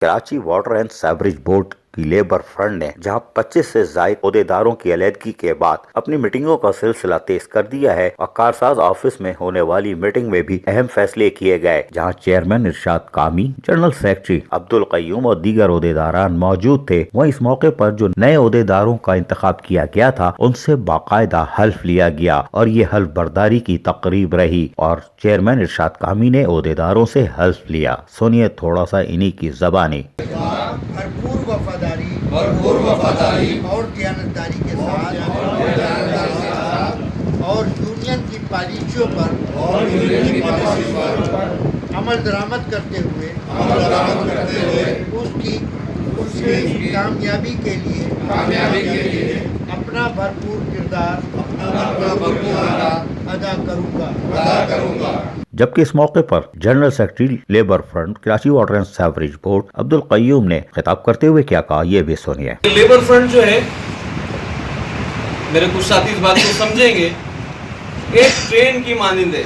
Karachi water and sewerage board کی labour front نے جہاں 25 سے زائد عہدیداروں کی علیحدگی کے بعد اپنی میٹنگوں کا سلسلہ تیز کر دیا ہے اور کارساز آفس میں ہونے والی میٹنگ میں بھی اہم فیصلے کیے گئے، جہاں چیئرمین ارشاد کامی، جنرل سیکرٹری عبدالقیوم اور دیگر عہدیداران موجود تھے۔ وہیں اس موقع پر جو نئے عہدیداروں کا انتخاب کیا گیا تھا ان سے باقاعدہ حلف لیا گیا اور یہ حلف برداری کی تقریب رہی اور چیئرمین ارشاد کامی نے عہدیداروں سے حلف لیا۔ سنیے تھوڑا سا انہی کی زبانی۔ بھرپور وفاداری اور دیانتداری کے ساتھ اور یونین کی پالیسیوں پر عمل درآمد کرتے ہوئے اس کی کامیابی کے لیے اپنا بھرپور کردار ادا کروں گا۔ جبکہ اس موقع پر general secretary labour front Karachi water and sewerage board Abdul Qayyum نے خطاب کرتے ہوئے کیا کہا، یہ بھی سنیے۔ لیبر فرنٹ جو ہے، میرے کچھ ساتھی اس بات کو سمجھیں گے، ایک ٹرین کی مانند ہے،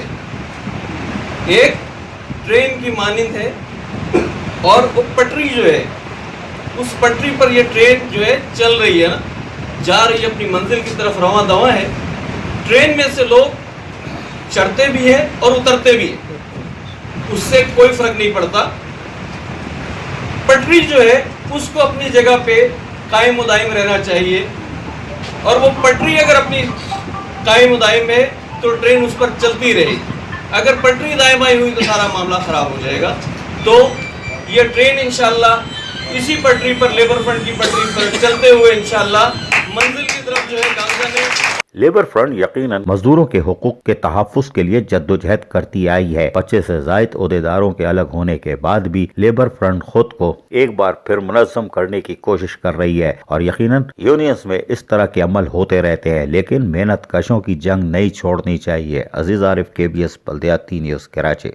ایک ٹرین کی مانند ہے اور وہ پٹری جو ہے، اس پٹری پر یہ ٹرین جو ہے چل رہی ہے، جا رہی ہے اپنی منزل کی طرف، رواں دواں ہے۔ ٹرین میں سے لوگ چڑھتے بھی ہیں اور اترتے بھی ہیں، اس سے کوئی فرق نہیں پڑتا۔ پٹری جو ہے اس کو اپنی جگہ پہ قائم و دائم رہنا چاہیے، اور وہ پٹری اگر اپنی قائم و دائم ہے تو ٹرین اس پر چلتی رہے گی۔ اگر پٹری دائیں بائیں ہوئی تو سارا معاملہ خراب ہو جائے گا۔ تو یہ ٹرین انشاءاللہ اسی پٹری پر، لیبر فرنٹ کی پٹری پر چلتے ہوئے انشاءاللہ منزل کی طرف جو ہے گامزن ہے۔ لیبر فرنٹ یقیناً مزدوروں کے حقوق کے تحفظ کے لیے جدوجہد کرتی آئی ہے۔ 25 سے زائد عہدیداروں کے الگ ہونے کے بعد بھی لیبر فرنٹ خود کو ایک بار پھر منظم کرنے کی کوشش کر رہی ہے اور یقیناً یونینز میں اس طرح کے عمل ہوتے رہتے ہیں، لیکن محنت کشوں کی جنگ نہیں چھوڑنی چاہیے۔ عزیز عارف، KBS بلدیاتی نیوز، کراچی۔